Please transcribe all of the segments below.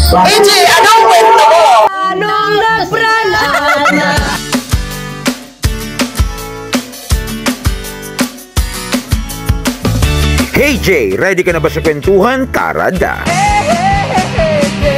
Hindi, anong kwento mo? Anong nagpralana? Hey Jay, ready ka na ba sa kwentuhan? Tara da!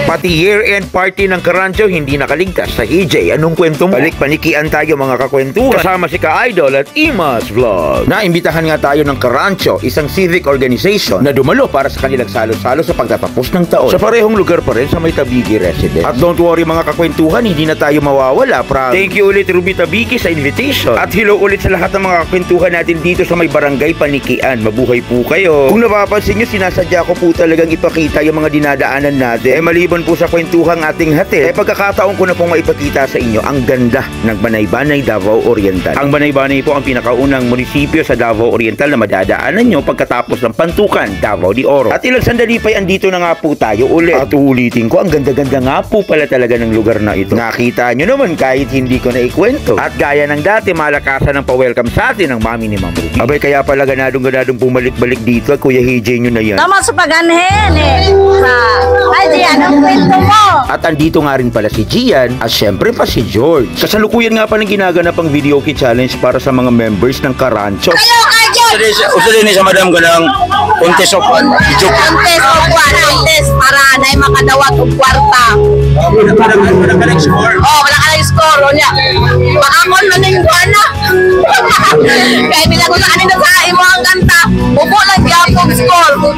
Pati year-end party ng Karancho hindi nakaligtas sa EJ. Anong kwento mo? Balik panikian tayo mga kakwentuhan. Kasama si Ka-Idol at Imas Vlog. Naimbitahan nga tayo ng Karancho, isang civic organization na dumalo para sa kanilang salo-salo sa pagtatapos ng taon. Sa parehong lugar pa rin sa may Tabigi residence. At don't worry mga kakwentuhan, hindi na tayo mawawala. Thank you ulit Ruby Tabigi sa invitation. At hello ulit sa lahat ng mga kakwentuhan natin dito sa may barangay Panikian. Mabuhay po kayo. Kung napapansin nyo, sinasadya ko po talagang ipakita yung mga dinadaanan natin. Maliban po sa kwentuhang ating hatid, pagkakataon ko na pong maipakita sa inyo ang ganda ng Banay-Banay, Davao Oriental. Ang Banay-Banay po ang pinakaunang munisipyo sa Davao Oriental na madadaanan nyo pagkatapos ng Pantukan, Davao de Oro. At ilang sandali pa andito na nga po tayo ulit. At ulitin ko, ang ganda-ganda nga po pala talaga ng lugar na ito. Nakita nyo naman kahit hindi ko na ikwento. At gaya ng dati, malakasan ng pa-welcome sa atin ng mami ni Ma'am Ruby. Abay, kaya pala ganadong bumalik-balik dito at Kuya HJ nyo na yan. Tama sa paganhen sa ay anong kwento mo? At andito nga rin pala si Gian at syempre pa si George. Kasalukuyan nga pa ng ginaganap ang video key challenge para sa mga members ng Karancho. Usa din sa madam ganang contest of one. Contest para na makadawat og kwarta. Wala ka ng score. Oh, wala ka ng score niya. Makamon man ning buwana. Kaya bilang ko sa kanina sa imo ang kanta, upo lang gyapon score.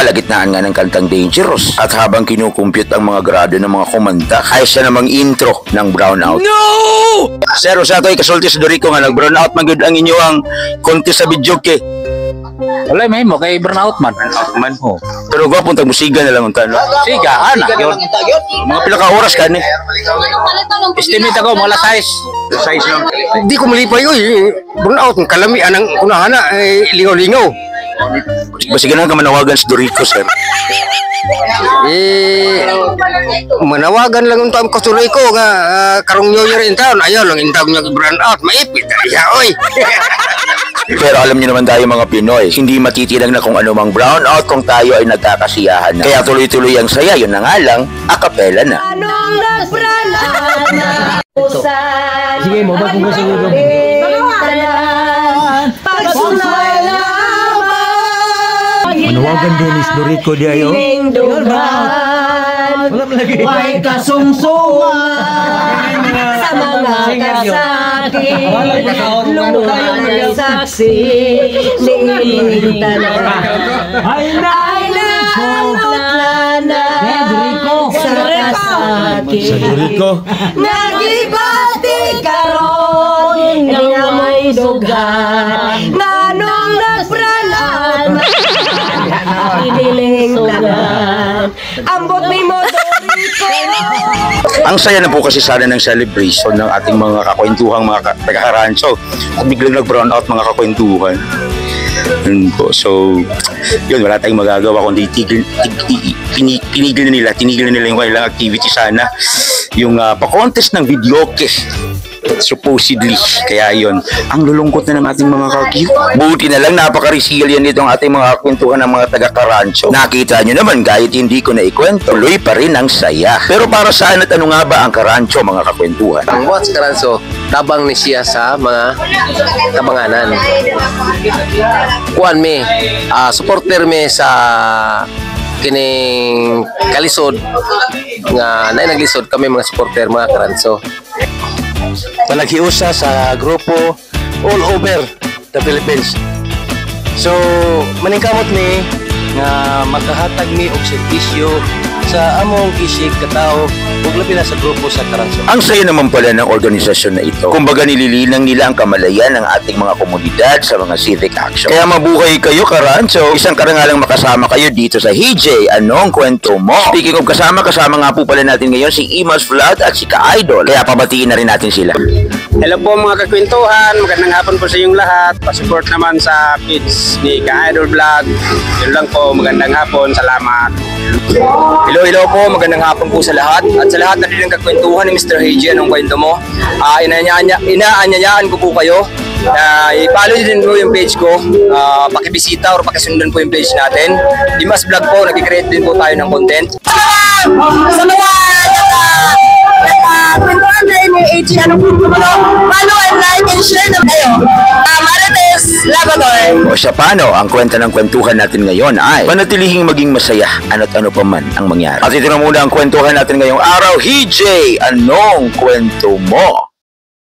Kalagitnaan nga ng kantang Dangerous at habang kinukumpute ang mga grado ng mga kumanta ay siya namang intro ng brownout. No! Sir, sa ito'y kasulti sa Dorico nga nag-brownout man ang inyo ang contest sa videoke. Wala may mo kay burnout man. Oh. Pero gwa puntag musiga na lang ang kano. Siga, anak yun. Mga pila ka oras ka ni? Estimate ako, mga alas 6. Size lang. Hindi ko malipay ko burnout ng kalami anang unahan na lingaw-lingaw. Sige na ka manawagan sa Dorico, sir. Manawagan lang ang taong kasuloy ko nga karong New Year in town. Ayaw lang in town niya burnout. Maipit na siya, oy. Pero alam niyo naman tayo mga Pinoy, hindi matitilang na kung ano mang brownout kung tayo ay nagkakasiyahan na. Kaya tuloy-tuloy ang saya, yun na nga lang, akapela na. Anong nagpralana? Sige mo, ba't kung gusto ko Manawagan din is Dorico di ayo. Wala mo lagi. May kasungsuan sa mga kasakit. Lumuhan ang saksi. Ninita na. Ay na ang lana sa kasakit. Sa Dorico. Nagibati karon nga may dugan. Nanong nagpralana. Iniling tanan. Ambot ni mo Dorico. Ang saya na po kasi sana ng celebration ng ating mga kakwentuhang mga taga-Karancho at biglang nag-brownout mga kakwentuhan. Yun po. So, yun, wala tayong magagawa kundi tinigil na nila yung kanilang activity sana. Yung pa-contest ng videoke. Supposedly. Kaya yun, ang lulungkot na ng ating mga kakyu. Buti na lang, napaka-resilient itong ating mga kwentuhan ng mga taga-Karancho. Nakita nyo naman, kahit hindi ko na ikwento, tuloy pa rin ang saya. Pero para saan at ano nga ba ang Karancho, mga kakwentuhan? Ang Watts Karanso, tabang ni siya sa mga kabanganan. Kuan mi, supporter mi sa kining kalisod nga naglisod kami mga supporter mga Karanso. Palagiusa sa grupo all over the Philippines. So maningkamot ni nga makahatag mi og serbisyo sa among isig katao ug labi na sa grupo sa Karanso. Ang saya naman pala ng organisasyon na ito. Kumbaga nililinang nila ang kamalayan ng ating mga komunidad sa mga civic action. Kaya mabuhay kayo, Karanso. Isang karangalang makasama kayo dito sa HJ. Anong kwento mo? Speaking of kasama nga po pala natin ngayon si Imas Vlog at si Ka-Idol. Kaya pabatiin na rin natin sila. Hello po mga kakwentuhan, magandang hapon po sa inyong lahat. Pasupport naman sa page ni Ka-Idol Vlog. Yun lang po, magandang hapon, salamat. Hello po, magandang hapon po sa lahat. At sa lahat na rin ng kakwentuhan ni Mr. HJ, anong kwento mo? Inaanyayaan ko po kayo na i-follow din po yung page ko, pakibisita or pakisundan po yung page natin. Imas Vlog po, nag-create din po tayo ng content. Sa mga kwentuhan na ni AG, anong kwento mo? Follow and like and share na kayo. Marites Labrador. O siya paano, ang kwenta ng kwentuhan natin ngayon ay panatilihing maging masaya ano't ano pa man ang mangyari. At ito na muna ang kwentuhan natin ngayong araw. HJ, anong kwento mo?